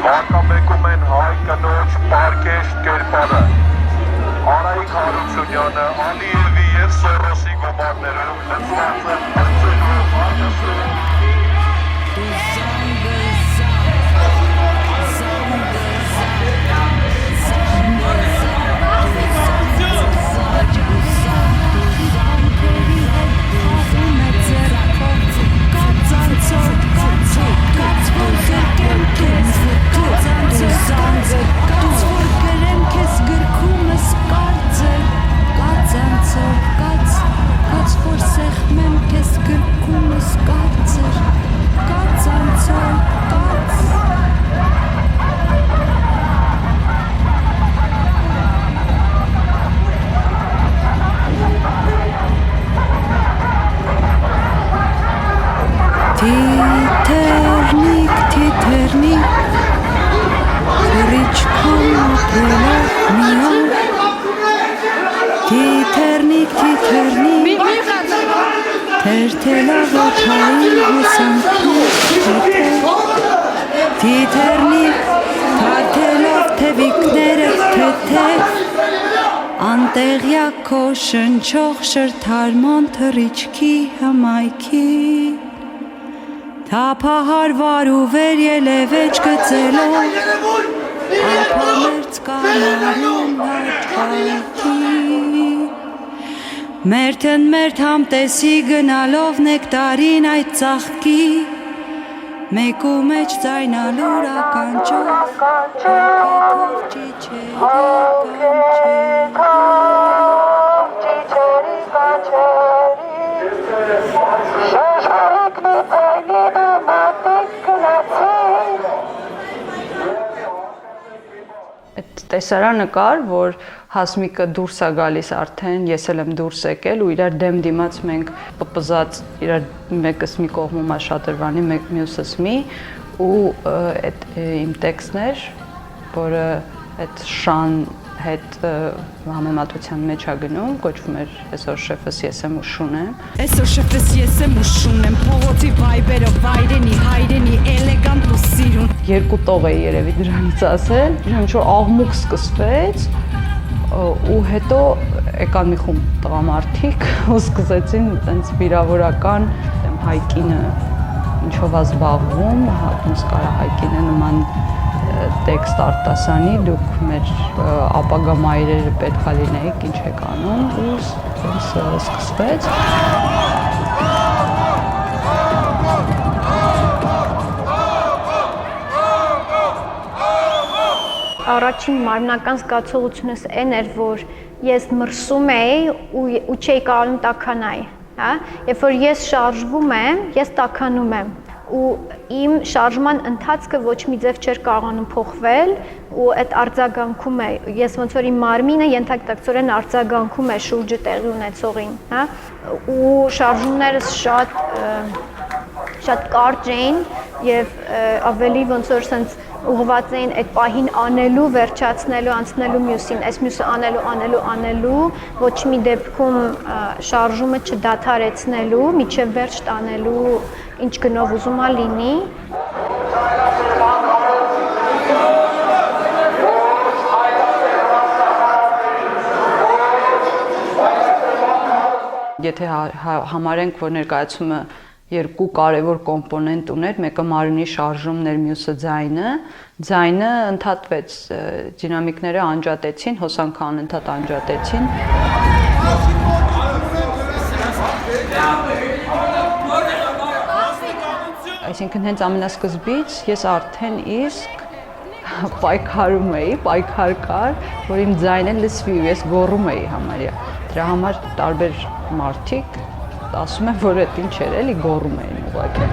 Հակամեկում են հայ կնոջ պարկեշտ կերպարը, Արայիկ Հարությունյանը, Ալիևի և Սորոսի գումարներում լծված են բացելու հարնասում։ Շնչող շրթարման թռիչքի հմայքի թափահարվար ու վեր ելևեջ գծելով ափամերձ կամարում հաճայքի մերթն մերթ համտեսի գնալով նեկտարին այդ ծաղկի մեկու մեջ ձայնալուր ականջով հոգեթով ճիչերի Այդ տեսարանը կար, որ Հասմիկը դուրս է գալիս արդեն, ես էլ եմ դուրս եկել ու իրար դեմ դիմաց մենք պպզած իրար մեկս մի կողմում է շատրվանի, մյուսս մի ու այդ իմ տեքստն էր, որը այդ շան հետ համեմատության մեջ է գնում, կոչվում էր «Այսօր շեֆս ես եմ ու շուն եմ»։ Այսօր շեֆս ես եմ ու շուն եմ, փողոցի վայբերով վայրենի, հայրենի, էլեգանտ ու սիրուն։ Երկու տող էի երևի դրանից ասել, ինչ-որ աղմուկ սկսվեց ու հետո եկան մի խումբ տղամարդիկ ու սկսեցին տենց վիրավորական հայկինը ինչով է զբաղվում, ոնց կարա հայկինը նման տեքստ արտասանի, դուք մեր ապագա մայրերը պետք է լինեիք, ինչ եք անում ու սկսվեց։ Առաջին մարմնական զգացողությունս այն էր, որ ես մրսում էի ու չէի կարողանում տաքանալ, հա? Երբ որ ես շարժվում եմ, ես տաքանում եմ ու իմ շարժման ընթացքը ոչ մի ձև չէր կարողանում փոխվել ու այդ արձագանքում է, ես ոնց որ իմ մարմինը ենթակտակցորեն արձագանքում է շուրջը տեղի ունեցողին, հա? Ու շարժումներս շատ կարճ էին եւ ավելի ոնց որ sense ուղղված էին այդ պահին անելու, վերջացնելու, անցնելու մյուսին, այս մյուսը անելու, ոչ մի դեպքում շարժումը չդադարեցնելու, միջև վերջ տանելու, ինչ գնով ուզում է լինի։ Եթե համարենք, որ ներկայացումը երկու կարևոր կոմպոնենտ ուներ, մեկը մարմնի շարժումն էր, մյուսը ձայնը ընդհատվեց, դինամիկները անջատեցին, հոսանքը անընդհատ անջատեցին։ Այսինքն հենց ամենասկզբից ես արդեն իսկ պայքարում էի, պայքար կար, որ իմ ձայնը լսվի ու ես գոռում էի համարյա։ Դրա համար տարբեր մարդիկ ասում եմ, որ այդ ինչ էր էլի գոռում էին ուղղակի։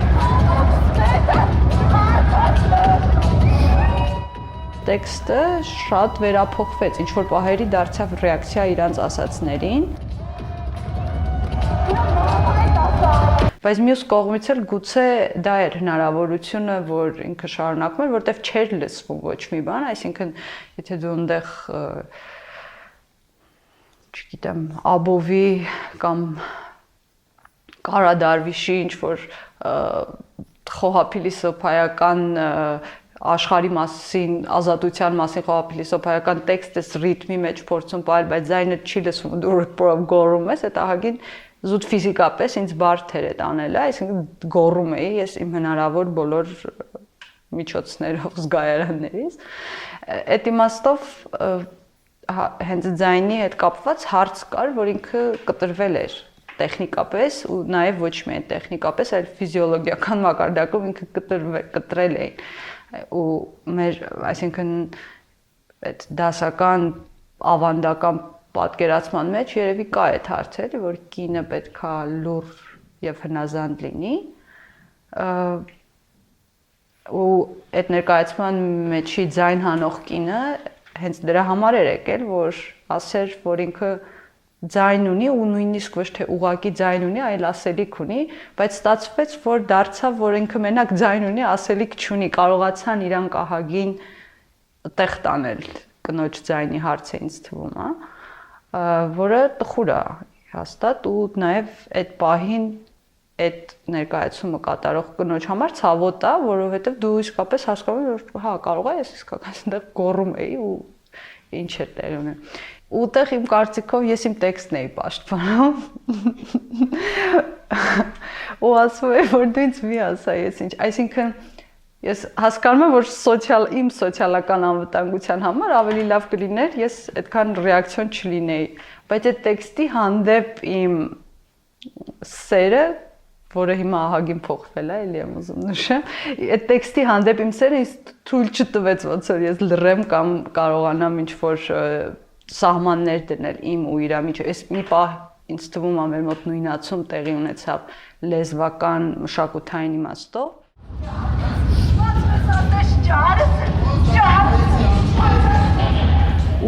տեքստը շատ վերափոխվեց, ինչ որ պահերի դարձավ ռեակցիա իրանց ասածներին։ Բայց մյուս կողմից էլ գուցե դա էր հնարավորությունը, որ ինքը շարունակում էր, որտեվ չէր լսվում ոչ մի բան, այսինքն եթե դու այնտեղ չգիտեմ, Աբովի կամ Կարադարվիշի ինչ որ խոհափիլիսոփայական աշխարհի մասին, ազատության մասին խոհափիլիսոփայական տեքստս ռիթմի մեջ փորձում պահել, բայց ձայնը չի լսվում, դու գոռում ես, այդ ահագին զուտ ֆիզիկապես ինձ բարդ էր այդ անելը, այսինքն գոռում էի ես իմ հնարավոր բոլոր միջոցներով զգայարաններից։ Այդ իմաստով հենց ձայնի հետ կապված հարց կար, որ ինքը կտրվել էր տեխնիկապես ու նաև ոչ միայն տեխնիկապես, այլ ֆիզիոլոգիական մակարդակով ինքը կտրել էին ու մեր, այսինքն այդ դասական ավանդական պատկերացման մեջ երևի կա այդ հարցը, որ կինը պետքա լուռ եւ հնազանդ լինի ու այդ ներկայացման մեջի ձայն հանող կինը հենց դրա համար էր եկել, որ ասեր, որ ինքը ձայն ունի ու նույնիսկ ոչ թե ուղակի ձայն ունի, այլ ասելիք ունի, բայց ստացվեց, որ դարձավ, որ ինքը մենակ ձայն ունի, ասելիք չունի, կարողացան իրանք ահագին տեղ տանել կնոջ ձայնի հարցը ինձ թվում, որը տխուր է հաստատ ու նաև այդ պահին այդ ներկայացումը կատարող կնոջ համար ցավոտ է, որովհետև դու իսկապես հասկանում ես, որ հա, կարող է, ես իսկական այնտեղ գոռում էի ու ինչ էր տեղի ունենում։ Ուտեղ իմ կարծիքով ես իմ տեքստն էի պաշտպանում ու ասում եմ, որ դու ինձ մի ասա, ես ինչ, այսինքն ես հասկանում եմ, որ իմ սոցիալական անվտանգության համար ավելի լավ կլիներ, ես այդքան ռեակցիոն չլինեի, բայց այդ տեքստի հանդեպ իմ սերը, որը հիմա ահագին փոխվել է, էլի եմ ուզում նշեմ, այդ տեքստի հանդեպ իմ սերը ինձ թույլ չտվեց, ոնց որ ես լռեմ կամ կարողանամ ինչ-որ սահմաններ դնել իմ ու իրա միջև։ Այս մի պահ ինձ թվում է մեր մոտ նույնացում տեղի ունեցավ լեզվական մշակութային իմաստով։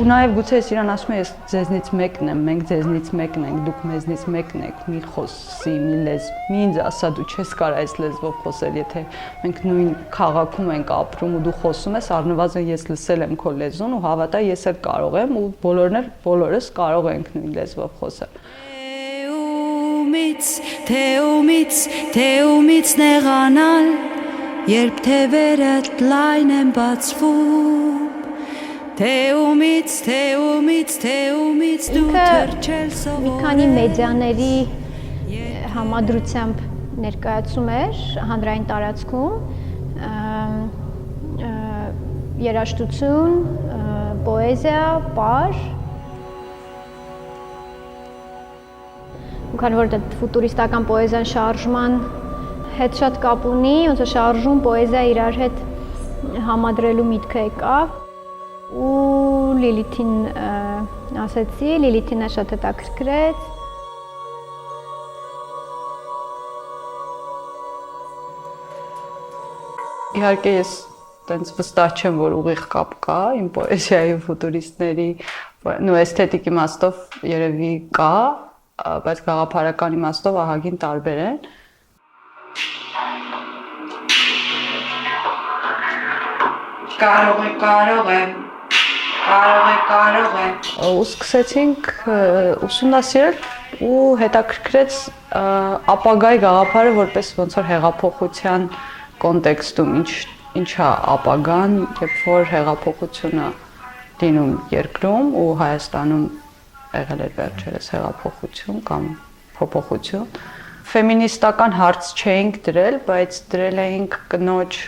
Ու նաև գուցե ես իրան ասում եմ, ես ձեզնից մեկն եմ, մենք ձեզնից մեկն ենք, դուք մեզնից մեկն եք, մի խոսի, մի լեզվ, մի ինձ ասա, դու չես կարող այս լեզվով խոսել, եթե մենք նույն քաղաքում ենք ապրում ու դու խոսում ես, առնվազն ես լսել եմ քո լեզուն ու հավատա ես էլ կարող եմ ու բոլորս կարող ենք նույն լեզվով խոսել։ Թեումից նեղանալ, երբ թևերդ լայն են բացվում Թեումից դու թրջել սովոր մի քանի մեդիաների համադրությամբ ներկայացում էր հանրային տարածքում երաժշտություն, պոեզիա, պար քանի որ դա ֆուտուրիստական պոեզիան շարժման հետ շատ կապ ունի, ոնց որ շարժում պոեզիա իրար հետ համադրելու միտքը եկավ ու Լիլիթին ասեցի, Լիլիթին շատ հետաքրքրեց։ Իհարկե ես տենց վստահ չեմ, որ ուղիղ կապ կա իմ պոեզիայի ու ֆուտուրիստների նո էսթետիկ իմաստով երևի կա, բայց գաղափարական իմաստով ահագին տարբեր են։ Կարող եմ ու սկսեցինք ուսումնասիրել ու հետաքրքրեց ապագայի գաղափարը որպես ոնց որ հեղափոխության կոնտեքստում ինչա ապագան, երբ որ հեղափոխությունը լինում երկրում ու Հայաստանում եղել էր վերջերս հեղափոխություն կամ փոփոխություն ֆեմինիստական հարց չէինք դրել, բայց դրել էինք կնոջ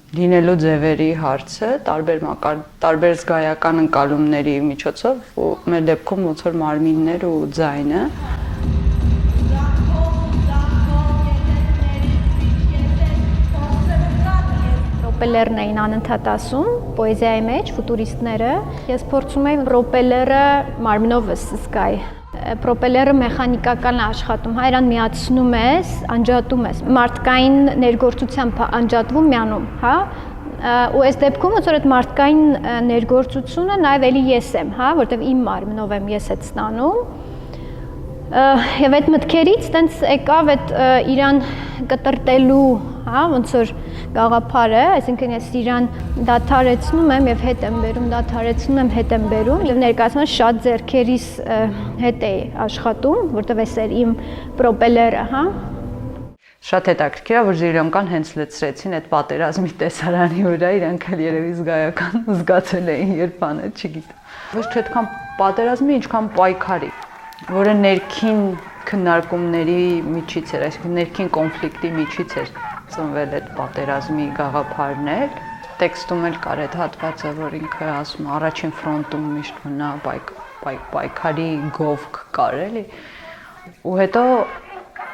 լինելու ձևերի հարցը, տարբեր զգայական ընկալումների միջոցով ու մեր դեպքում ոնց որ մարմիններ ու ձայնը։ Ռոպելերն էին անընդհատ ասում, պոեզիայի մեջ, ֆուտուրիստները։ Ես փորձում եմ ռոպելերը մարմնովս զգալ։ Պրոպելերը մեխանիկական աշխատում, հայրան միացնում ես, անջատում ես, մարդկային ներգործությամբ անջատվում միանում, հա, ու այս դեպքում ոնց որ այդ մարդկային ներգործությունը նաև էլի ես եմ, հա, որտեվ իմ մարմնով եմ ես այդ ստանում։ Եվ այդ մտքերից տենց եկավ այդ իրան կտրտելու, հա, ոնց որ գաղափարը, այսինքն ես իրան դադարեցնում եմ եւ հետ եմ բերում, դադարեցնում եմ, հետ եմ բերում եւ ներկայացման շատ ձեռքերիս հետ է աշխատում, որտեվ էս էր իմ պրոպելերը, հա։ Շատ հետաքրքիր է, որ Ժիրոմկան հենց լցրեցին այդ պատերազմի տեսարանի վրա, իրանք էլ երևի զգայական զգացել էին, երբ բանը, չգիտեմ։ Ոչ թե այդքան պատերազմի, ինչքան պայքարի, որը ներքին քննարկումների միջից էր, այսինքն ներքին կոնֆլիկտի միջից էր ծնվել այդ պատերազմի գաղափարներ։ Տեքստում էլ կար այդ հատվածը, որ ինքը ասում է առաջին ֆրոնտում միշտ մնա պայքարի գովք կար էլի։ Ու հետո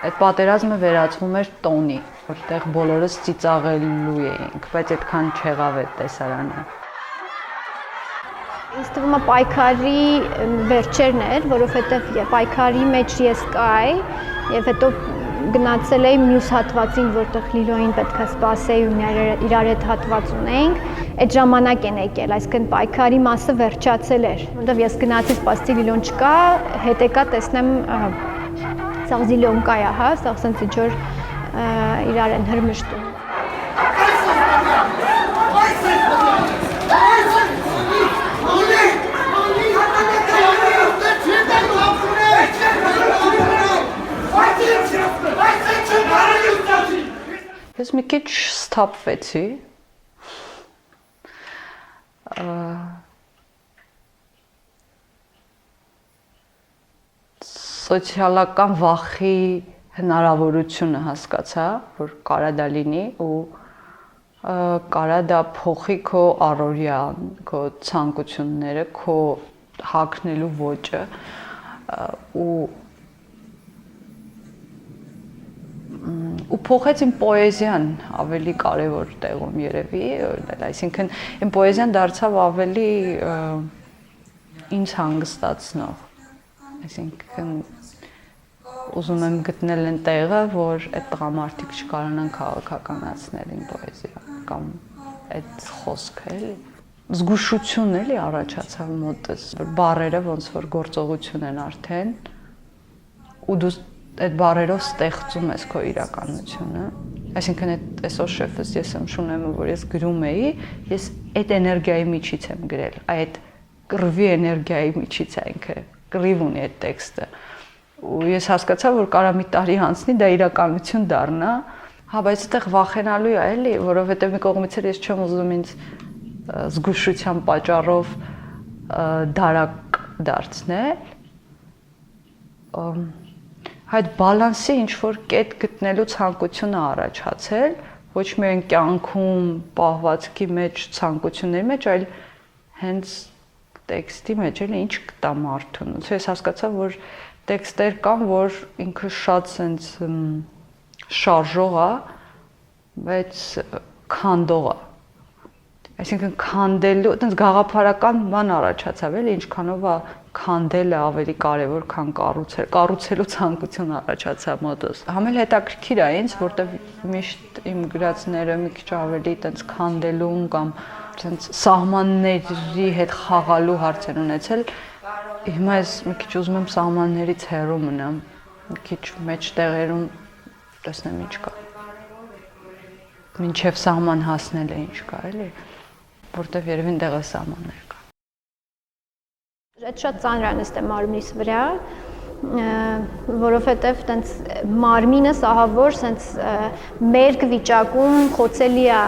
այդ պատերազմը վերածվում էր տոնի, որտեղ բոլորս ծիծաղելու էինք, բայց այդքան չեղավ այդ տեսարանը։ Ինձ թվում է պայքարի վերջերն էր, որովհետև պայքարի մեջ ես կայի եւ հետո գնացել էի մյուս հատվածին, որտեղ Լիլոին պետք է սպասեի ու իրար հետ հատված ունեինք, այդ ժամանակ են եկել, այսինքն պայքարի մասը վերջացել էր, որտեղ ես գնացի սպասեցի Լիլոն չկա, հետ եկա տեսնեմ սաղ Զիլոն կայա, հա, սաղ սենց ինչ-որ իրար են հրմշտում։ Ես մի քիչ սթափվեցի, սոցիալական վախի հնարավորությունը հասկացա, որ կարա դա լինի ու կարա դա փոխի քո առօրյան, քո ցանկությունները, քո հագնելու ոճը ու փոխեց իմ պոեզիան ավելի կարևոր տեղում երևի, այսինքն իմ պոեզիան դարձավ ավելի ինձ հանգստացնող, այսինքն ուզում եմ գտնել այն տեղը, որ այդ տղամարդիկ չկարանան քաղաքականացնել իմ պոեզիա կամ այդ խոսքը էլի, զգուշություն էլի առաջացավ մոտս, բառերը ոնց որ գործողություն են արդեն ու դու այդ բառերով ստեղծում ես քո իրականությունը, այսինքն այսօր շեֆս ես եմ շունեմ, որ ես գրում էի, ես այդ էներգիայի միջից եմ գրել, այդ կռվի էներգիայի միջից է ինքը, կռիվ ունի այդ տեքստը, ու ես հասկացա, որ կարա մի տարի անցնի, դա իրականություն դառնա, հա, բայց այդտեղ վախենալու է էլի, որովհետև մի կողմից էլ ես չեմ ուզում ինձ զգուշության պատճառով դարակ դարձնել, այդ բալանսի ինչ-որ կետ գտնելու ցանկությունը առաջացել, ոչ միայն կյանքում, պահվածքի մեջ, ցանկությունների մեջ, այլ հենց տեքստի մեջ էլ ինչ կտա մարդուն։ Ես հասկացա, որ տեքստեր կան, որ ինքը շատ սենց շարժող է, բայց քանդող է։ Այսինքն քանդելու, այտենց գաղափարական բան առաջացավ էլի, ինչքանով է քանդելը ավելի կարևոր, քան կառուցելու ցանկություն առաջացավ մոտս։ Համել հետաքրքիր է ինձ, որտեվ միշտ իմ գրածները մի քիչ ավելի այտենց քանդելուն կամ այտենց սահմանների հետ խաղալու հարց են ունեցել։ Հիմա ես մի քիչ ուզում եմ սահմաններից հեռու մնամ, մի քիչ մեջտեղերում տեսնեմ ինչ կա։ Մինչև սահման հասնել է ինչ կա, էլի, որտեվ երևի այնտեղ է սահմաններ կա։ Այդ շատ ծանրանիստ է մարմնիս վրա, որովհետև տենց մարմինը սահավոր սենց մերկ վիճակում խոցելի է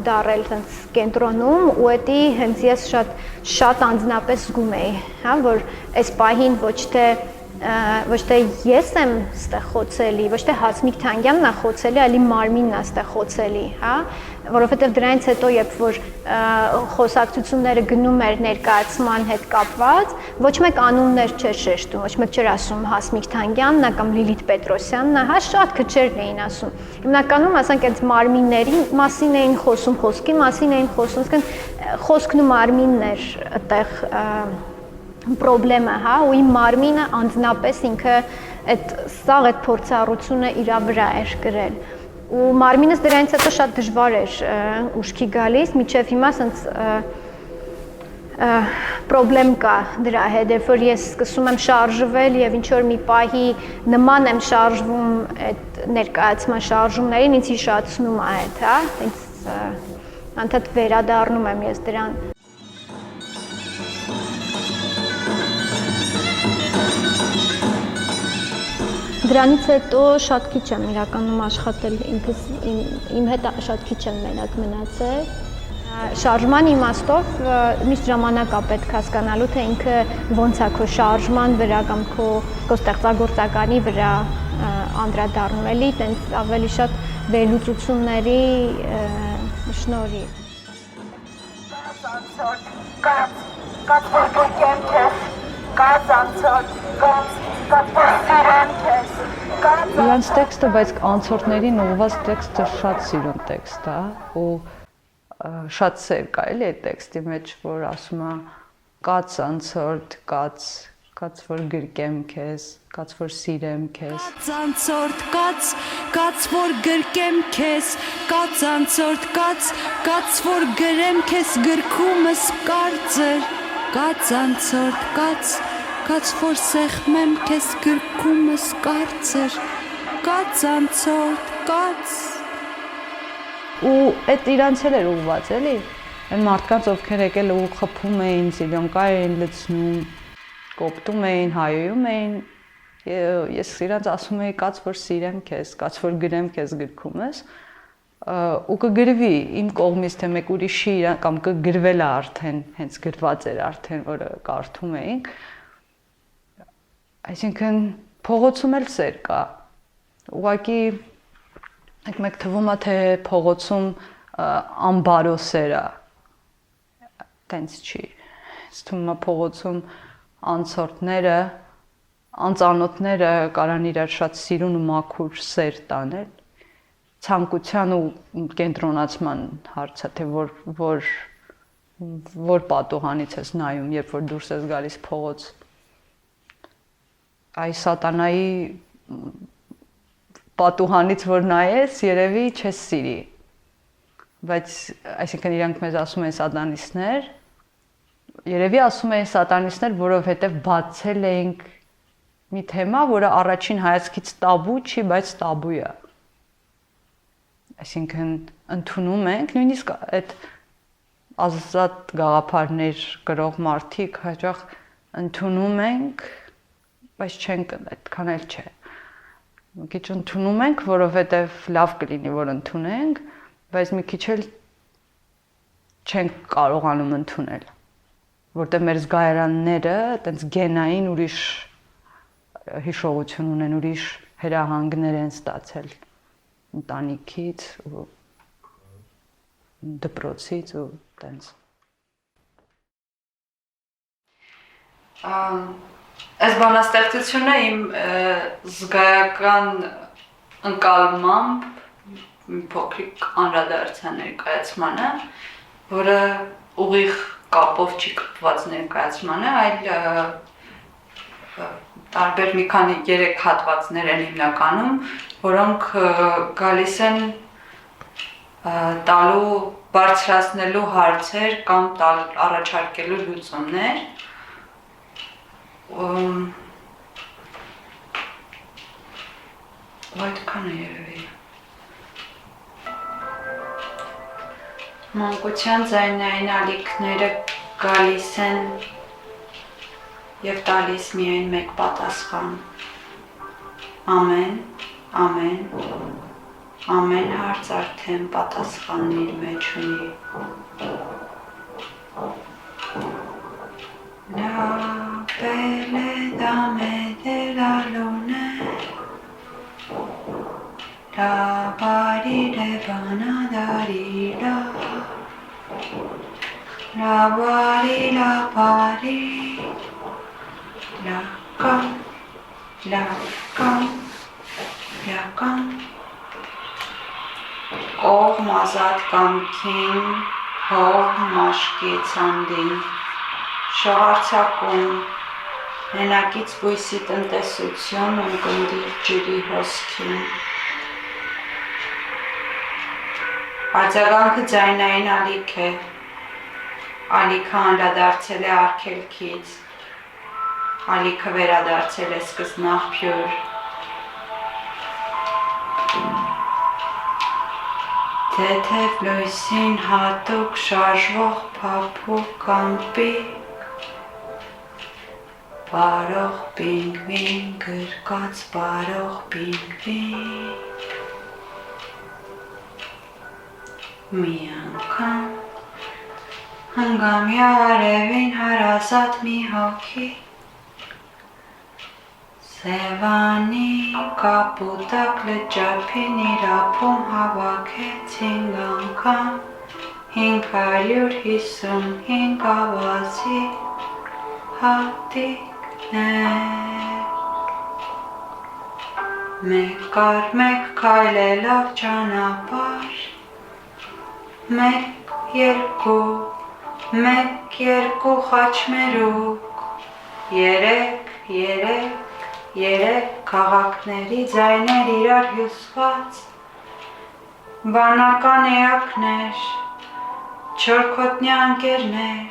դարել տենց կենտրոնում ու էդի հենց ես շատ անձնապես զգում էի, հա, որ այս պահին ոչ թե ես եմ ստեղ խոցելի, ոչ թե Հասմիկ Թանգյանն է խոցելի, այլ մարմինն է ստեղ խոցելի, հա, որովհետև դրանից հետո երբ որ խոսակցությունները գնում էր ներկայացման հետ կապված, ոչ մեկ անուններ չէր շեշտում, ոչ մեկ չէր ասում Հասմիկ Թանգյանն է կամ Լիլիթ Պետրոսյանն է, հա, շատ քչերն էին ասում։ Հիմնականում ասենք այդ մարմինների մասին էին խոսում, խոսքի մասին էին խոսում, այսինքն խոսքն ու մարմինն էր այդտեղ պրոբլեմը, հա, ու իմ մարմինը անձնապես ինքը այդ փորձառությունը իր վրա էր գրել։ ու մարմինս դրանից հետո շատ դժվար էր ուշքի գալիս, միջև հիմա ասենց պրոբլեմ կա դրա հետ, երբ որ ես սկսում եմ շարժվել եւ ինչ որ մի պահի նման եմ շարժվում այդ ներկայացման շարժումներին, ինձ հիշացնում է այդ, հա, ինձ անդադ վերադառնում եմ ես դրան։ Դրանից հետո շատ քիչ եմ իրականում աշխատել ինքս իմ հետ շատ քիչ եմ մենակ մնացել։ Շարժման իմաստով միշտ ժամանակ է պետք հասկանալու, թե ինքը ոնց է քո շարժման վրա կամ քո ստեղծագործականի վրա անդրադառնում էլի, տենց ավելի շատ վերլուծությունների շնորհիվ։ Կաց որգոյեմ քեզ, կաց անցորդ, կաց սիրեմ քեզ։ Իրանց տեքստը, բայց անցորդներին ուղղված տեքստը շատ սիրուն տեքստ է, ու շատ սեր կա էլի այդ տեքստի մեջ, որ ասում է կաց անցորդ, կաց որ գրկեմ քեզ, կաց որ սիրեմ քեզ։ Կաց անցորդ, կաց որ գրկեմ քեզ, կաց անցորդ, կաց որ գրեմ քեզ գրքումս կարծր, կաց անցորդ, կաց որ սեղմեմ քեզ գրքումս կարծր, կաց անցորդ, կաց։ Ու այդ իրանց էլ էր ուղված, էլի, այն մարդկանց, ովքեր եկել ու խփում էին, զիլյոնկա էին լցնում, կոպտում էին, հայոյում էին, ես իրանց ասում էի կաց որ սիրեմ քեզ, կաց որ գրեմ քեզ գրքումս, ու կգրվի իմ կողմից, թե մեկ ուրիշի կամ կգրվել է արդեն, հենց գրված էր արդեն, որը կարդում էինք, այսինքն փողոցում էլ սեր կա, ուղղակի մեկ թվում է, թե փողոցում անբարո սեր է, տենց չի, թվում է փողոցում անցորդները, անծանոթները կարան իրար շատ սիրուն ու մաքուր սեր տանել, ցանկության ու կենտրոնացման հարցը, թե որ պատուհանից ես նայում, երբ որ դուրս ես գալիս փողոց, այ սատանայի պատուհանից որ նայես, երևի չես սիրի, բայց այսինքն իրանք մեզ ասում են սատանիստներ, երևի ասում են սատանիստներ, որովհետև բացել էինք մի թեմա, որը առաջին հայացքից տաբու չի, բայց տաբու է, այսինքն ընդունում ենք, նույնիսկ այդ ազատ գաղափարներ գրող մարդիկ հաճախ ընդունում ենք, բայց չենք այդքան էլ չէ։ Մի քիչ ընդունում ենք, որովհետև լավ կլինի, որ ընդունենք, բայց մի քիչ էլ չենք կարողանում ընդունել, որտեղ մեր զգայարանները տենց գենային ուրիշ հիշողություն ունեն, ուրիշ հրահանգներ են ստացել ընտանիքից ու դպրոցից ու տենց։ Այս բանաստեղծությունը իմ զգայական ընկալմամբ մի փոքրիկ անդրադարձա ներկայացմանը, որը ուղիղ կապով չի կապված ներկայացմանը, այլ տարբեր մի քանի 3 հատվածներ են հիմնականում, որոնք գալիս են տալու բարձրացնելու հարցեր կամ առաջարկելու լուծումներ։ Այդքան է երևի։ Մանկության ձայնային ալիքները գալիս են և տալիս միայն մեկ պատասխան։ Ամեն, ամեն հարց արդեն պատասխանն իր մեջ ունի։ La pelle dame della luna, la pari le banadarila, la pari, la cam, ով մազատ կամքին, հող մաշկի ցանդին, շղարցակում, հենակից բույսի տնտեսություն ու գնդիր ջրի հոսքին, Արձագանքը ձայնային ալիք է, ալիքը անդրադարձել է արգելքից, ալիքը վերադարձել է սկզբնաղբյուր, թեթև լույսին հատուկ շարժվող փափուկ կամպիկ, բարող պինգվին, գրկած բարող պինգվին, մի անգամ հնգամյա արևին հարազատ մի հոգի Սևանի կապուտակ լճափին իր ափում հավաքեց 5 անգամ 555 ավազի հատիկներ մեկ առ մեկ քայլելով ճանապարհ մեկ երկու խաչմերուկ երեք քաղաքների ձայներ իրար հյուսված բանական էակներ չորքոտնյա ընկերներ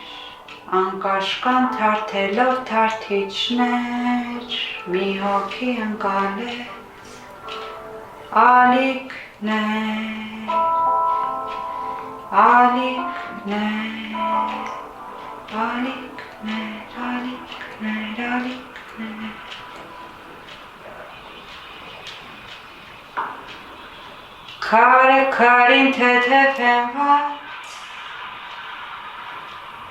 անկաշկան թարթելով թարթիչներ մի հոգի ընկալեց ալիքներ Քարը քարին թեթև հենված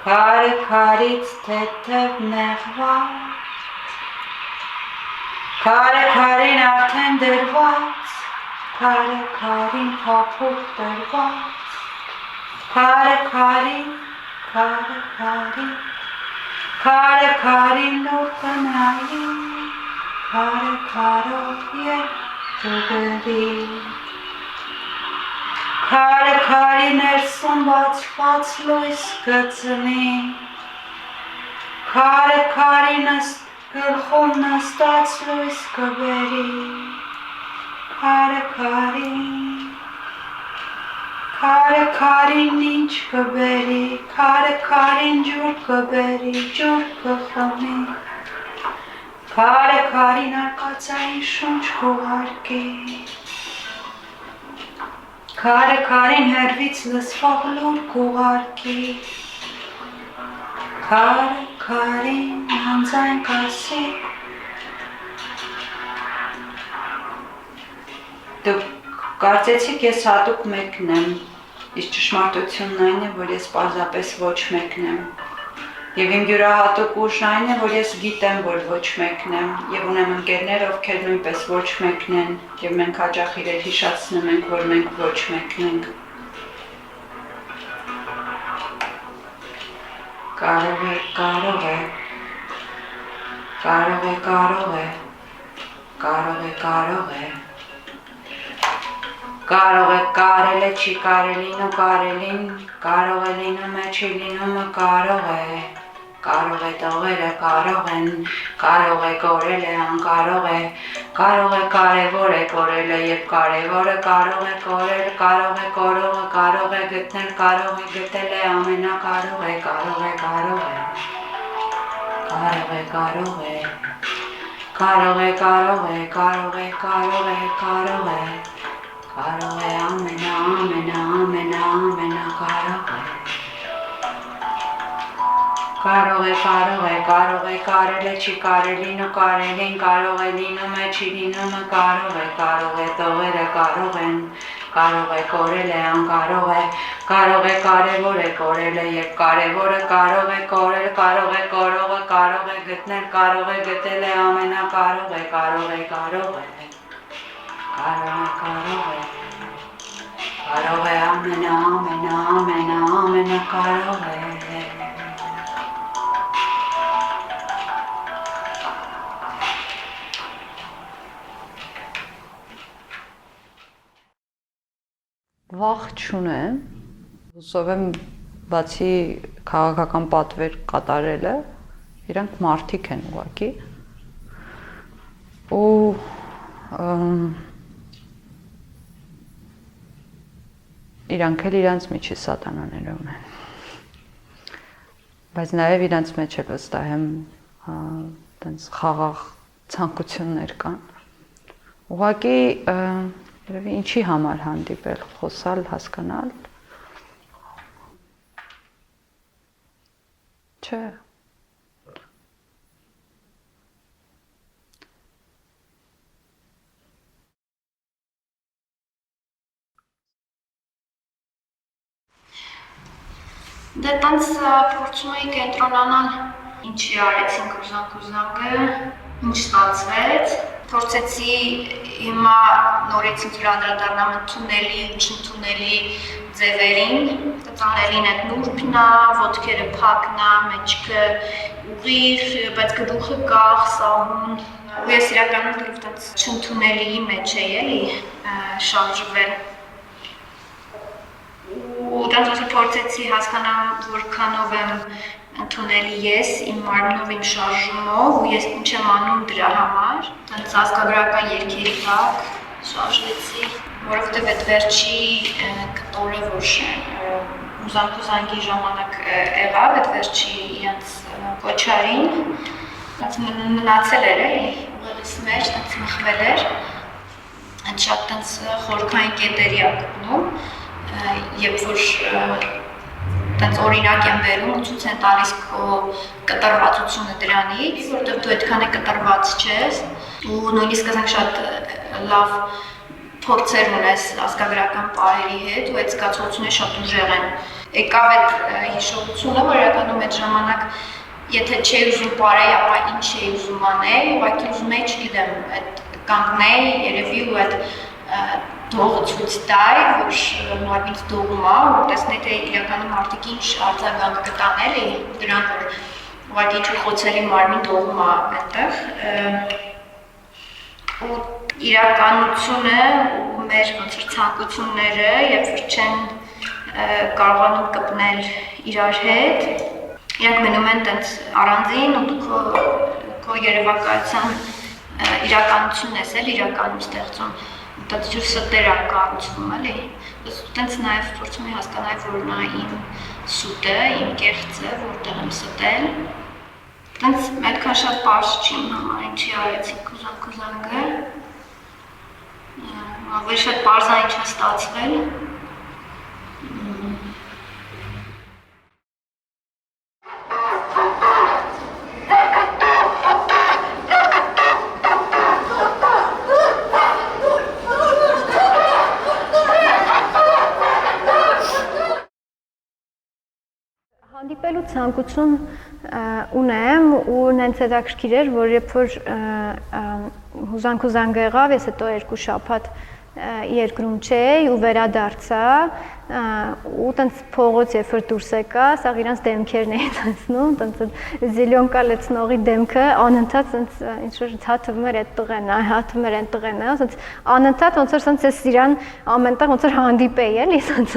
Քարը քարից թեթև նեղված Քարը քարին արդեն դրված Քարը քարին փափուկ տրված Քարը քարին լուր կնային Քարը քարով երկրի Քարը քարի ներսում բացված լույս գծնի Քարը քարի գլխում նստած լույս կբերի Քարը քարին ինչ կբերի Քարը քարին ջուր կբերի ջուր կխմի Քարը քարին արկածային շունչ կուղարկի Քարը քարին հերվից լսվող լուր կուղարկի Քարը քարին անձայն կասի Դուք կարծեցիք ես հատուկ մեկն եմ, իսկ ճշմարտությունն այն է, որ ես պարզապես ոչ մեկն եմ Եվ իմ յուրահատուկ ուժն այն է, որ ես գիտեմ, որ ոչ մեկն եմ Եվ ունեմ ընկերներ, ովքեր նույնպես ոչ մեկն են Եվ մենք հաճախ իրար հիշացնում ենք, որ մենք ոչ մեկն ենք Կարող է Կարող է կարել է, չի կարելին ու կարելին Կարող է լինում է, չի լինումը կարող է Կարող է տողերը կարող են Կարող է կորել է, անկարող է Կարող է կարևոր է կորել է Եվ կարևորը կարող է կորել Կարող է կորողը կարող է գտնել Կարող է գտել է ամենակարող է Կարող է Կարող է Կարող է Կարող է Կարող է Կարող է Կարող է Կարող է Կարող է Կարող է ամենակարող է Կարող է կարել է, չի կարելին ու կարելին Կարող է լինում է, չի լինումը կարող է տողերը կարող են Կարող է կորել է, անկարող է Կարող է կարևոր է կորել է Եվ կարևորը կարող է կորել Կարող է կորողը կարող է գտնել Կարող է գտել է ամենակարող է Կարող է Կարող է Կարող է ամենակարող է Վախ չունեմ, հուսով եմ բացի քաղաքական պատվեր կատարելը, իրանք մարդիկ են ուղղակի ու իրանք էլ իրանց միջի սատանաները ունեն։ Բայց նաև իրանց մեջ էլ վստահ եմ տենց խաղաղ ցանկություններ կան։ Ուղղակի երևի ինչի համար հանդիպել, խոսալ, հասկանալ։ Չէ։ Դե տենց փորձում էի կենտրոնանալ ինչի արեցինք Զանգը, ինչ ստացվեց, փորձեցի հիմա նորից անդրադառնամ ընդունելի ու չընդունելի ձևերին, ծանելին այդ նուրբն է, ոտքերը փակն է, մեջքը ուղիղ, բայց գլուխը կախ, սահուն, ու ես իրականում գրիվ տենց չընդունելիի մեջ էի էլի շարժվել։ Ու տենց փորձեցի հասկանամ որքանով եմ ընդունելի ես իմ մարմնով, իմ շարժումով ու ես ինչ եմ անում դրա համար։ Տենց ազգագրական երգերի տակ շարժվեցի, որովհետև այդ վերջի կտորը, որ Զանգի ժամանակ եղավ, այդ վերջի իրենց կոչարին, տենց մնացել էր էլի, ուղեղիս մեջ, տենց մխվել էր, այդ շատ տենց խորքային կետերի ա գտնում, երբ որ տենց օրինակ եմ բերում ու ցույց են տալիս քո կտրվածությունը դրանից, որտեղ դու այդքան է կտրված չես ու նույնիսկ ասենք շատ լավ փորձեր ունես ազգագրական պարերի հետ ու այդ զգացողությունները շատ ուժեղ են։ Եկավ այդ հիշողությունը, որ իրականում այդ ժամանակ եթե չէի ուզում պարեի, ապա ինչ էի ուզում անել, ուղղակի ուզում էի, չգիտեմ, այդ կանգնել երևի ու այդ դողը ցույց տալ, որ մարմինս դողում է, որ տեսնի թե իրականում մարդիկ ինչ արձագանք կտան էլի դրան, որ ուղղակի ինչ խոցելի մարմին դողում է այդտեղ։ Ու իրականությունը ու մեր ոնց որ ցանկությունները, երբ որ չեն կարողանում կպնել իրար հետ, իրանք մնում են տենց առանձին ու դու քո երևակայության իրականությունն ես էլ իրականում ստեղծում։ Դա ջուր ստեր ա կառուցվում էլի։ Տենց նաև փորձում եմ հասկանալ, որ նա իմ սուտը, իմ կեղծը, որտեղ եմ ստել։ Տենց այդքան շատ պարզ չի իմ համար, ինչի արեցինք Զանգը։ Ավելի շատ պարզ է ինչ է ստացվել։ Հանդիպելու ցանկություն ունեմ ու նենց հետաքրքիր էր, որ երբ որ Զանգը եղավ, ես հետո 2 շաբաթ երկրում չէի ու վերադարձա ու տենց փողոց երբ որ դուրս եկա, սա իրանց դեմքերն էի տեսնում, տենց զիլյոնկա լցնողի դեմքը անընդհատ տենց ինչ որ հաթվում էր այդ տղեն, հաթվում էր այն տղեն, տենց անընդհատ ոնց որ տենց ես իրան ամենտեղ ոնց որ հանդիպեի էլի, տենց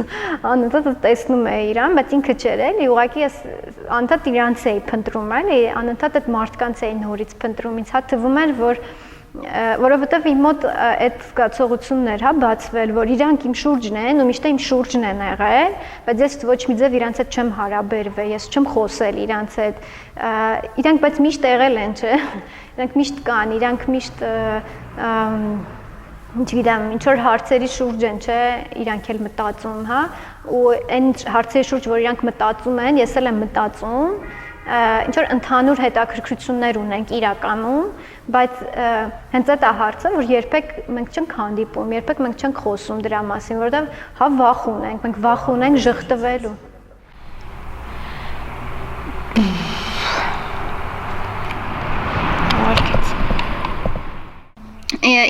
անընդհատ տեսնում էի իրան, բայց ինքը չէր էլի, ուղղակի ես անընդհատ իրանց էի փնտրում էլի, անընդհատ այդ մարդկանց էի նորից փնտրում, ինձ հաթվում էր, որ որովհետև իմ մոտ այդ զգացողությունն էր, հա, բացվել, որ իրանք իմ շուրջն են ու միշտ իմ շուրջն են եղել, բայց ես ոչ մի ձև իրանց հետ չեմ հարաբերվել, ես չեմ խոսել իրանց հետ, իրանք բայց միշտ եղել են, չէ, իրանք միշտ կան, իրանք միշտ չգիտեմ, ինչ որ հարցերի շուրջ են, չէ, իրանք էլ մտածում, հա, ու այն հարցերի շուրջ, որ իրանք մտածում են, ես էլ եմ մտածում, ինչ որ ընդհանուր հետաքրքրություններ ունենք իրականում, բայց հենց այդ է հարցը, որ երբեք մենք չենք հանդիպում, երբեք մենք չենք խոսում դրա մասին, որովհետև հա վախ ունենք, մենք վախ ունենք ժխտվելու։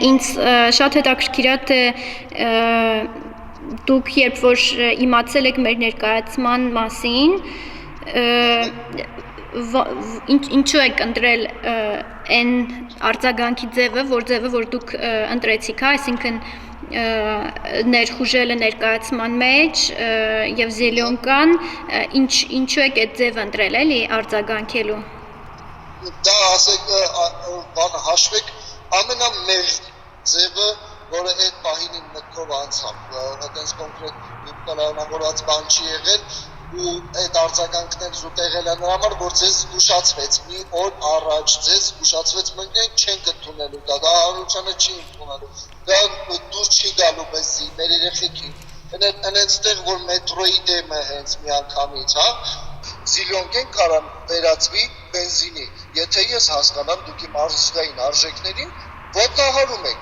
Ինձ շատ հետաքրքիր է, թե դուք երբ որ իմացել եք մեր ներկայացման մասին, ինչու եք ընտրել այն արձագանքի ձևը, որ դուք ընտրեցիք, հա, այսինքն ներխուժելը ներկայացման մեջ եւ զելյոնկան, ինչու եք այդ ձևը ընտրել, էլի, արձագանքելու։ Դա ասեք, բան հաշվեք, ամենամեծ ձևը որը այդ պահին իմ մտքով անցավ, այդպես կոնկրետ պլանավորված բան չի եղել ու այդ արձագանքներ զուտ եղել են նրա համար, որ ձեզ զգուշացվեց, մի օր առաջ ձեզ զգուշացվեց, մենք չենք ընդունելու դա հանրությանը չի ընդունելու, դա դուրս չի գալու մեզի, մեր երեխեքին, այնտեղ որ մետրոյի դեմը հենց մի անգամից, հա, զիլյոնկեն կարան վերածվի բենզինի, եթե ես հասկանամ դուք իմ ազգային արժեքներին ոտնահարում եք,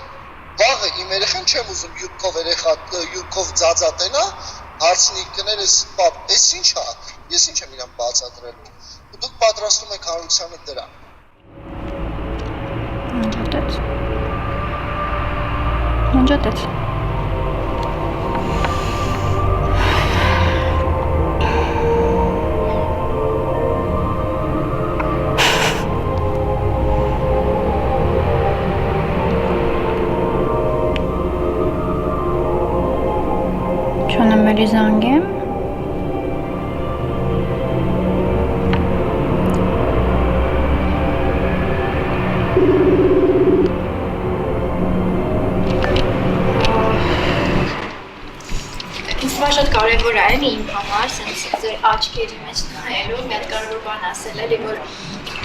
վաղը իմ երեխան չեմ ուզում յուքով ձածատենա, հարցնի կներես պապ, ես ինչ հա, ես ինչ եմ իրան բացատրելու, ու դուք պատրաստում եք հանրությանը դրան։ Անջատեց։ Չոնամելի զանգ եմ։ Շատ կարևոր է իմ համար, սենց ձեր աչքերի մեջ նայելով մի հատ կարևոր բան ասել էլի, որ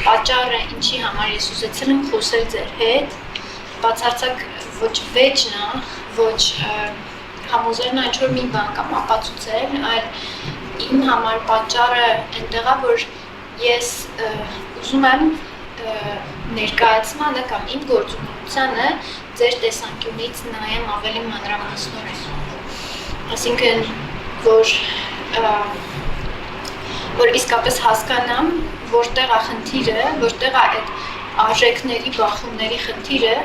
պատճառը ինչի համար ես ուզեցել եմ խոսել ձեր հետ, բացարձակ ոչ վեճն է, ոչ համոզելն ինչ որ մի բան կամ ապացուցել, այլ իմ համար պատճառը այնտեղ է, որ ես ուզում եմ ներկայացմանը կամ իմ գործունեությանը ձեր տեսանկյունից նայեմ ավելի մանրամասնորեն։ Այսինքն, որ իսկապես հասկանամ, որտեղ է խնդիրը, որտեղ է այդ արժեքների, բախումների խնդիրը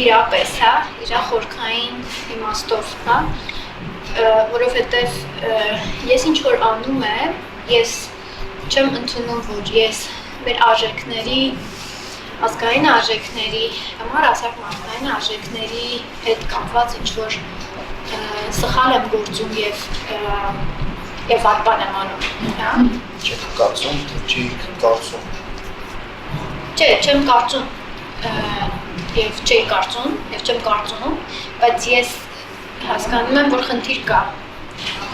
իրապես, հա, իր խորքային իմաստով, հա, որովհետև ես ինչ որ անում եմ, ես չեմ ընդունում, որ ես մեր արժեքների, ազգային արժեքների, կամ առասարակ մարդկային արժեքների հետ կապված ինչ որ սխալ եմ գործում և վատ բան եմ անում, հա? Չեք կարծում, թե չեք կարծում։ Չէ, չեմ կարծում և չէի կարծում և չեմ կարծում, բայց ես հասկանում եմ, որ խնդիր կա,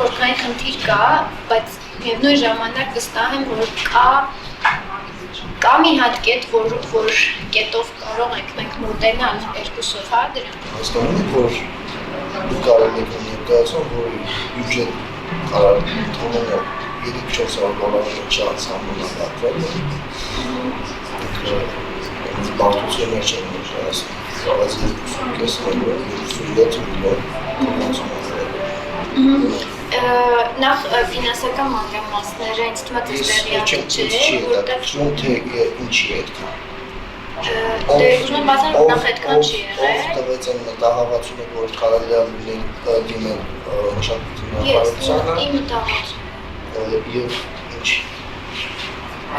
խորքային խնդիր կա, բայց միևնույն ժամանակ վստահ եմ, որ կա մի հատ կետ, որ կետով կարող ենք մենք մոտենալ երկուսով, հա, դրան։ Հասկանում եք, որ դուք կարելի եք ներկայացում, որ բյուջետ կարելի թողնել 3-400 դոլարի չած համոնadrել բարտություններ չեն ներկայացնում, բայց 2.5 միլիոն նախ ֆինանսական մանրամասները ինձ թվում է տեղյակ չէ, որտեղ թե ինչի այդքան։ Դե ուզում եմ ասել, որ նախ այդքան չի եղել։ Ով տվեց այն մտահղացումը, որ կարելի է դիմել մշակույթի նախարարությանը։ Իմ մտահղացում։ Եվ ինչ։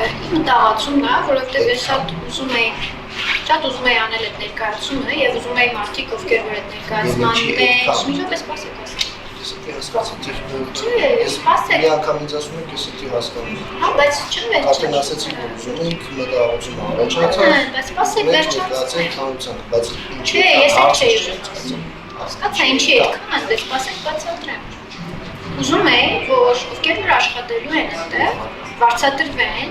Իմ մտահղացումն է, որովհետև ես շատ ուզում էի անել այդ ներկայացումը և ուզում էի մարդիկ, ովքեր որ այդ ներկայացման մեջ, միջով սպասեք ասել։ Ես մի անգամից ասում եք, ես էդի հասկանում։ Հա, բայց չեմ էլ Արդեն ասեցիք, որ ուզում ենք մտահղացում առաջացավ։ Բայց սպասեք վերջացնենք, բայց ինչի չէ, ես էլ չէի ուզում։ Հասկացա, ինչի այդքան, դե սպասեք բացատրեմ։ Ուզում էի, որ ովքեր որ աշխատելու են այնտեղ, վարձատրվեն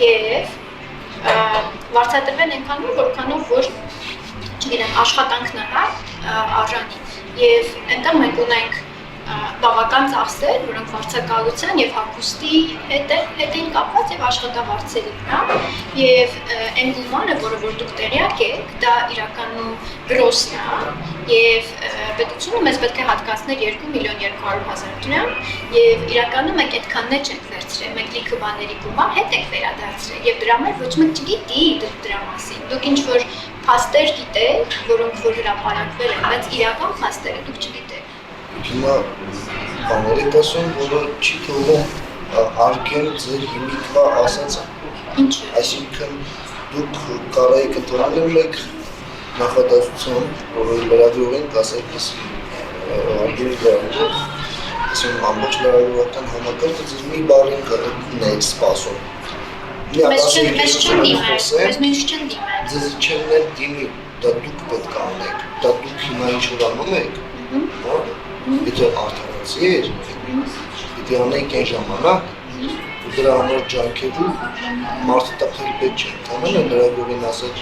և վարձատրվեն այնքանով, որքանով որ, չգիտեմ, աշխատանքն է, արժանի։ Եվ այնտեղ մենք ունենք բավական ծախսեր, որոնք վարձակալության և հագուստի հետ էին կապված և աշխատավարձերի, և այն գումարը, որը որ դուք տեղյակ եք, դա իրականում գրոսն է և պետությունը մեզ պետք է հատկացներ 2.200.000 դրամ և իրականում մենք այդքաններ չենք վերցրել, մենք լիքը բաների գումար հետ ենք վերադարձրել և դրա մեջ ոչ մեկ չգիտի դրա մասին, դուք ինչ որ փաստեր գիտեք, որոնք որ հրապարակվել են, բայց իրական փաստերը դուք չգիտեք։ Հիմա բաներ եք ասում, որը չի թողում արգեն ձեր հիմիկվա ասածը։ Ինչը։ Այսինքն դուք կարայիք ընդունել եք նախադասությամբ, որը լրագրող ենք, ասեք ես արգերի լրագրող, ասում ամբողջ լրագրողական համակարգը ձեզ մի բառին եք սպասում։ Մեզ չեն դիմել, ձեզ չեն դիմել։ Ձեզ չեն դիմի, դա դուք պետք է անեք, դա դուք հիմա ինչ-որ անում եք, եթե արդարացի էր, եթե անեիք այն ժամանակ, ու դրա համար ջանքերու մարդը տպել պետք չէ, ընդամենը լրագրողին ասել,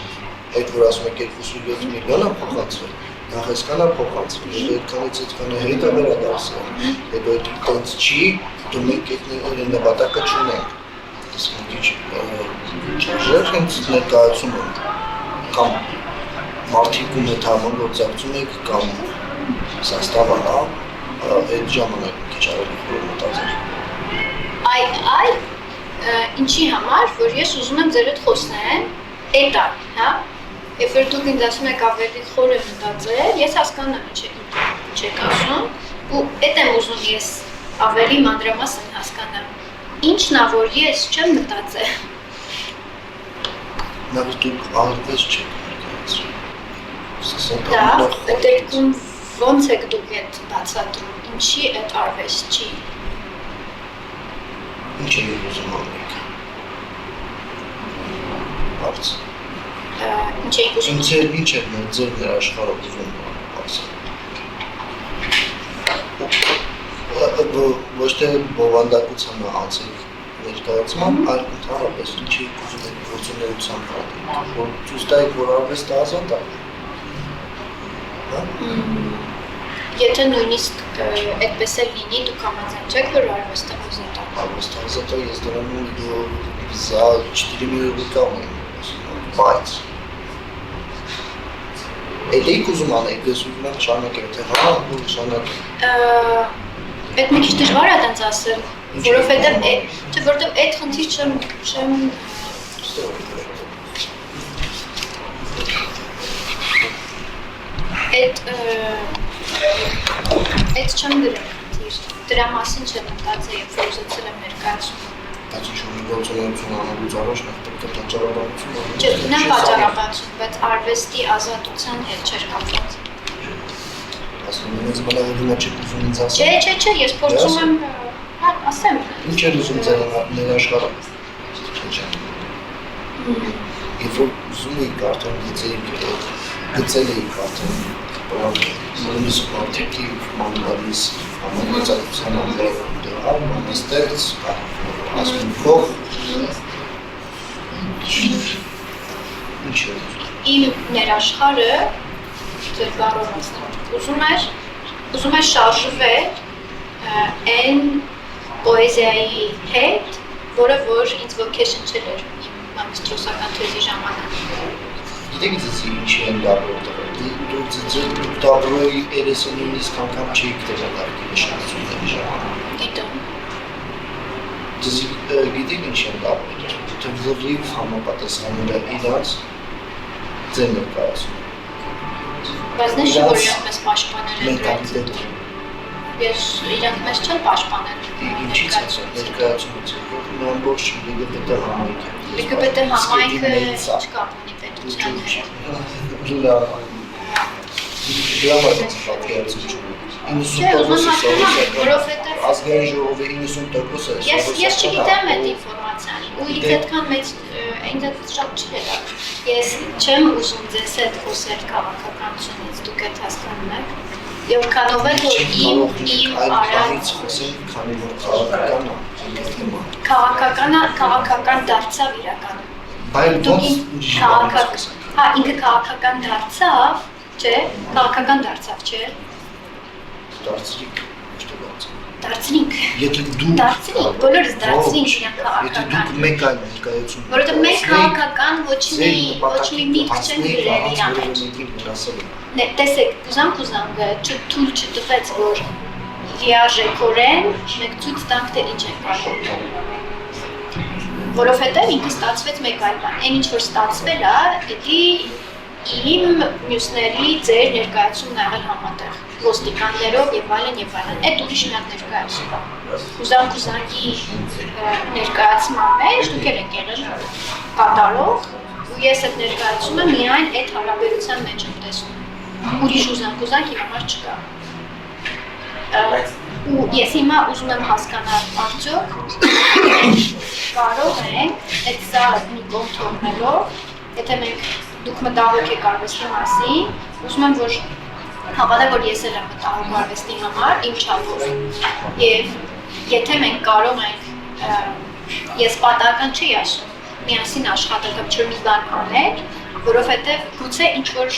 այդ որ ասում եք 2.7 միլիոնը փոխանցվել, նախ այսքան է փոխանցվել, հետո այդքանից այդքանը հետ է վերադարձել, հետո այդ տենց չի, դու մենք այդ նպատակը չունենք, իսկ մի քիչ չարժեր հենց ներկայացում են, կամ մարդիկ ու հետ համագործակցում եք, կամ սաստավան է, այդ ժամանակ մի քիչ ավելի խոր մտածել։ Այ, ինչի համար, որ ես ուզում եմ ձեր հետ խոսնեմ, էդ է, հա? Երբ որ դուք ինձ ասում եք ավելի խոր եմ մտածել, ես հասկանում եմ չեք ասում, ու էդ եմ ուզում ես ավելի մանրամասն հասկանամ։ Ինչն է, որ ես չեմ մտածել։ Նախ դուք արվես չեք ներկայացրել։ Դա, այդ դեպքում ոնց եք դուք այդ բացատրում, ինչի այդ արվես չի։ Ինչ եք ուզում անեք։ Հարց։ Ինչ եք ուզում։ Ինչ եք ձեր ներաշխարհով ուզում ասել։ Ոչ թե բովանդակությանը անցեք ներկայացման, այլ ընդհանրապես ինչի ուզում եք գործունեության պատմել, որ ցույց տայեք, որ արվեստը ազատ է։ Եթե նույնիսկ այդպես էլ լինի, դուք համաձայն չեք, որ արվեստը ազատ է։ Արվեստը ազատ է, ես դրանում за 4 մиллիոն եմ, բայց Էլեիք ուզում անեք, ես ուզում եմ շարունակեմ, թե հա, ու շարունակեմ։ Այդ մի քիչ դժվար է այդպես ասել, որովհետև այդ խնդիր չեմ Այդ չեմ գրել խնդիր, դրա մասին չեմ մտածել, երբ որ ուզեցել եմ ներկայացում։ Բայց ինչ-որ գործունեություն անելուց առաջ պետք է պատճառաբանություն անել։ Չէ, նա պատճառաբանություն, բայց արվեստի ազատության հետ չէր կապված։ Ասում եմ, ինձ բանալի չեք ուզում ինձ ասել։ Չէ, ես փորձում եմ, ասեմ։ Ինչ էր ուզում ձեր ներաշխարհը։ Երբ որ ուզում էիք արդեն գծել էիք արդեն, նույնիսկ մարդիկի մանուալիս համագործակցության ամբողջ բանաստեղծ, ասմունքով, ինչ է։ Իմ ներաշխարհը, ձեր բառով ասեմ, ուզում էր շարժվել այն պոեզիայի հետ, որը որ ինձ ոգեշնչել էր իմ մագիստրոսական թեզի ժամանակ։ Գիտեք ձեզ ինչի են դառնում դուք դառնոյի երեսը նույնիսկ անգամ չեք տեղակայել նշանությունների ժամանակ։ Գիտեմ։ Ձեզ գիտեք ինչի են դառնում, թե լրիվ համապատասխանում է իրանց ձեր ներկայացում։ Բայց նշի, որ իրանք մեզ պաշտպանել են մենտալիտետը։ Ես իրանք մեզ չեն պաշտպանել ներկայացումից եկող ամբողջ LGBT համայնքը։ LGBT համայնքը ինչ կապ ունի պետության հետ։ Դրամատիկ պատկերացում չունի։ 90% որովհետև ազգային ժողովի 90% է։ Ես չգիտեմ այդ ինֆորմացիան, ու ինձ այդքան մեծ ինձ այդ շատ չի հետաքրքրում։ Ես չեմ ուզում ձեզ հետ խոսել քաղաքականությունից, դուք այդ հասկանում եք։ Եվ քանով էլ որ իմ արած խոսենք, քանի որ քաղաքական դարձավ իրականում։ Բայց ոնց հա, ինքը քաղաքական դարձավ, չէ, քաղաքական դարձավ, չէ։ Դարձրիք, ոչ թե դարձրիք։ Դարձրինք։ Եթե դու դարձրինք, բոլորս դարձրինք իրան Եթե դուք քաղաքական։ մեկ այլ ներկայացում Որովհետև մենք քաղաքական ոչ մի միտք չենք գրել իրան մեջ։ Տեսեք, Զանգը թույլ չտվեց, որ լիարժեքորեն մենք ցույց տանք, թե ինչ ենք անում։ Որովհետև ինքը ստացվեց մեկ այլ բան։ Այն ինչ որ ստացվել է, դա իմ մյուսների ձեր ներկայացումն աղել համատեղ, ոստիկաններով եւ այլն եւ այլն։ Այդ ուրիշ մի հատ ներկայացում է։ Հուզանքի ներկայացման մեջ դուք եք եղել կատարող, ու ես այդ ներկայացումը միայն այդ հարաբերության մեջ եմ տեսնում։ Ուրիշ Հուզանքի համար չկա։ Ու ես հիմա ուզում եմ հասկանալ արդյոք կարող ենք այդ սա մի կողմ թողնելով, եթե մենք դուք մտահոգ եք արվեստի մասին, ուզում եմ որ հավատալ որ ես էլ եմ մտահոգ արվեստի համար իմ չափով եւ եթե մենք կարող ենք ես պատահական չի ասում միասին աշխատակցություն անել, որովհետեւ գուցե ինչ որ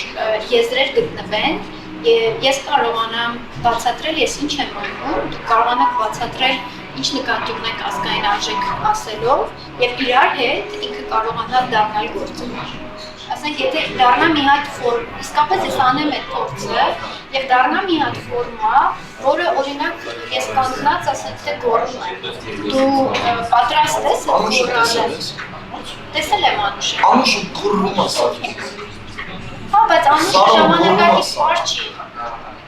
եզրեր գտնվեն եւ ես կարողանամ բացատրել ես ինչ եմ ուզում, դուք կարողանաք բացատրել ինչ նկատի ունեք ազգային արժեք ասելով եւ իրար հետ ինքը կարողանա դառնալ գործունեություն։ Ասենք եթե դառնա մի հատ ֆորմ, իսկապես ես անեմ այդ փորձը եւ դառնա մի հատ ֆորմա, որը օրինակ ես կանգնած ասենք թե գոռում եմ։ Դու պատրաստ ես գոռալ։ Տեսել եմ Անուշը։ Անուշը գոռում ասացի։ Հա, բայց Անուշը ժամանակակից բառ չի։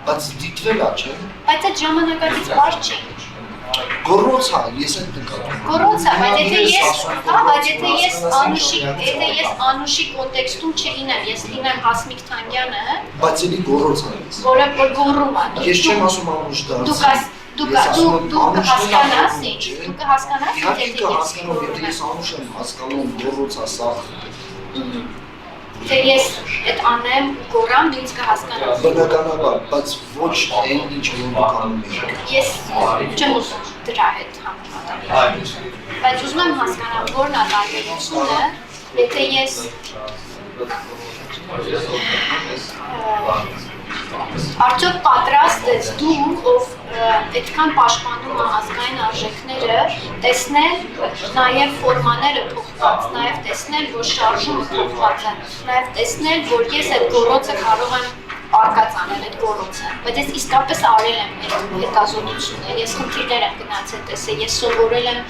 Բայց դիտվել է, չէ՞։ Բայց այդ ժամանակակից բառ չի։ Գոռոցա, ես այդ նկատում։ Գոռոցա, բայց եթե ես Անուշի կոնտեքստում չլինեմ, ես լինեմ Հասմիկ Թանգյանը, բայց էլի գոռոցա ես։ Որը գոռում է։ Ես չեմ ասում Անուշ դա։ Դու կհասկանաս ինչ, դու կհասկանաս ինչ եթե ես Անուշ եմ հասկանում գոռոցա սա։ Թե ես այդ անեմ ու գոռամ, դու ինձ կհասկանաս։ Բնականաբար, բայց ոչ այն ինչ որ դուք անում եք։ Ես չեմ ուզում դրա հետ համեմատել։ Բայց ուզում եմ հասկանալ, որն է տարբերությունը, եթե ես արդյոք պատրաստ ես դու, ով այդքան պաշտպանում է ազգային արժեքները, տեսնել նաև ֆորմաները փոխված, նաև տեսնել, որ շարժումը փոխված է, նաև տեսնել, որ ես այդ գոռոցը կարող եմ արկած անել այդ գոռոցը, բայց ես իսկապես արել եմ այդ հետազոտությունը, ես խնդիրներ եմ գնացել տեսել, ես սովորել եմ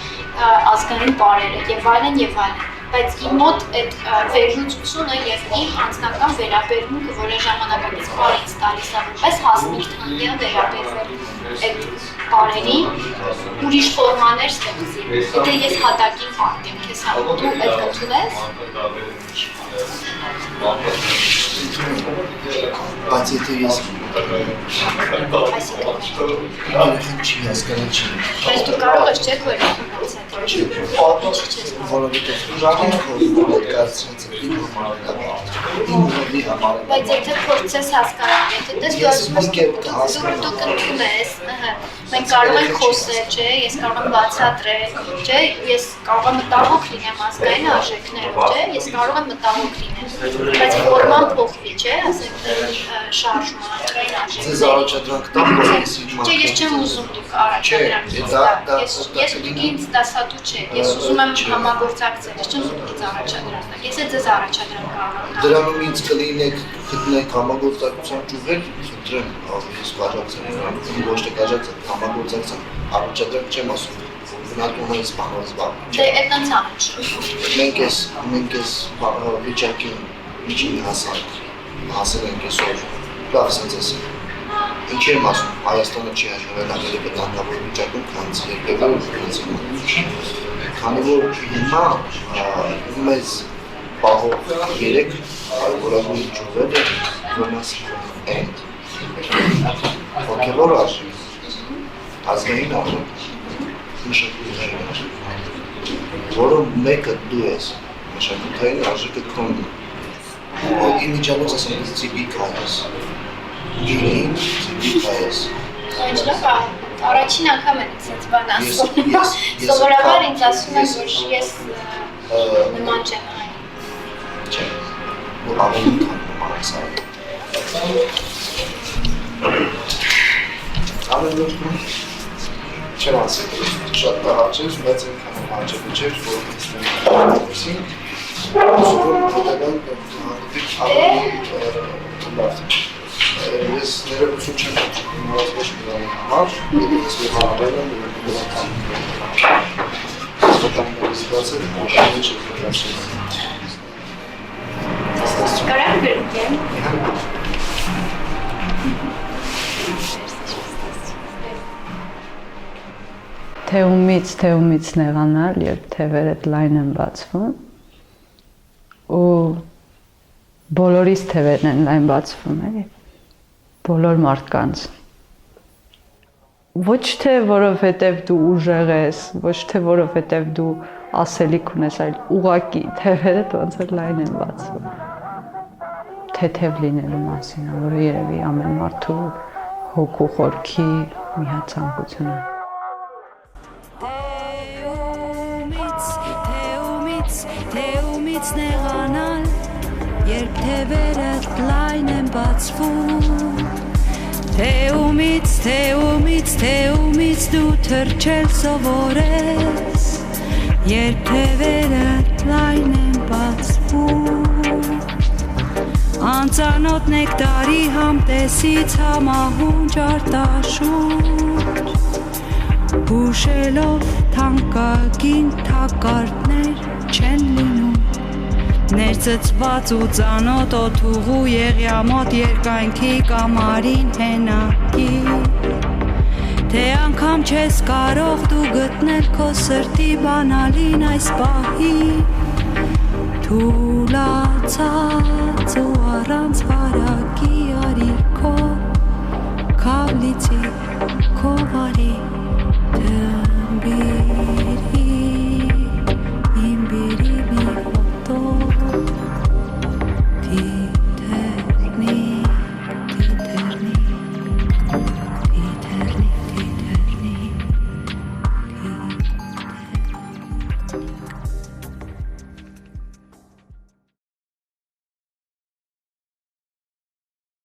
ազգային պարերը եւ այլն եւ այլն, բայց իմ մոտ այդ վերլուծությունը եւ իմ անձնական վերաբերմունքը, որը ժամանակակից պարից տալիս է, որպես Հասմիկ Տանգյան վերաբերվել այդ պարերին, ուրիշ ֆորմաներ ստեղծի, եթե ես հատակին պատեմ քեզ համար, դու այդ կընդունես։ Բայց եթե ես Այսինքն չի հասկանալ չի։ Բայց դու կարող ես չէ՞ քո Բայց եթե փորձես հասկանալ, եթե դες դու կընդունես, մենք կարող ենք խոսել, չէ, ես կարող եմ բացատրել, չէ, ես կարող եմ մտահոգ լինեմ ազգային արժեքներով, չէ, ես կարող եմ մտահոգ լինեմ, բայց ֆորման փոխվի, չէ, ասենք շարժումը ազգային արժեքներ։ Ձեզ առաջադրանք տամ, Չէ, ես չեմ ուզում դուք առաջադրանք տաք, ես դուք ինձ դասատու չեք, ես ուզում եմ համագործակցել, ես չեմ ուզում ինձ առաջադրանք տաք, ես ձեզ առաջադրանք կարող Դրանում ինձ կլինեք գտնեք համագործակցության ճյուղեր, խնդրեմ, ես կաջակցեմ, ոչ թե կաջակցեմ, համագործակցեմ, առաջադրանք չեմ ասում, գնահատումից բանաստեղծությամբ։ Դե այդ ոնց անեմ։ Մենք ես վիճակին միջին հասել ենք այսօր, լավ սենց ասեմ։ Ինչ եմ ասում, Հայաստանը չի հաջողվել ավելի վտանգավոր վիճակում, քան երբևէ քանի որ հիմա մեզ պահող 3 կարևորագույն ճյուղերը ոնց են հոգևոր արժեք, ազգային արժեք, մշակութային արժեք, որոնք մեկը դու ես, մշակութային արժեքը քոնն է, իմիջիանոց ասեմ ծիպիկ հայես, գիրին ծիպիկ հայես, Առաջին անգամ եմ ինձ բան ասում, սովորաբար ինձ ասում եմ, որ ես նման չեմ այն։ Չէ, ու ավելի քան նման ես այն։ Ամենուր չեմ ասել, շատ տաղաճեր, բայց ենքան հաճեպը չէր, որ ինձ սովոր հետագան ավելի ես ներողություն չեմ ոչ միայն համար, ես վեհանվել եմ վտանգների զգացել, ոչ չեմ վտանգել։ Կարամ գրգեմ։ Թեումից նեղանալ, երբ թևերդ լայն են բացվում, ու բոլորիս թևերն են լայն բացվում, էլի, բոլոր մարդկանց։ Ոչ թե որովհետև դու ուժեղ ես, ոչ թե որովհետև դու ասելիք ունես, այլ ուղղակի թևերդ ոնց որ լայն են բացվում։ թեթև լինելու մասին, որը երևի ամեն մարդու հոգու խորքի միացանկությունը։ Թեումից նեղանալ, երբ թևերդ լայն են բացվում, թեումից դու թրջել սովորես, երբ թևերդ լայն են բացվում, անծանոթ նեկտարի համտեսից համահունչ արտաշունչ, հուշելով թանկագին թակարդներ չեն լինում, ներծծված ու ծանոթ օդուղու եղյամոտ երկայնքի կամարին հենակի, թե անգամ չես կարող դու գտնել քո սրտի բանալին այս պահի, թուլացած ու առանց վարակի արի քո քավլիցի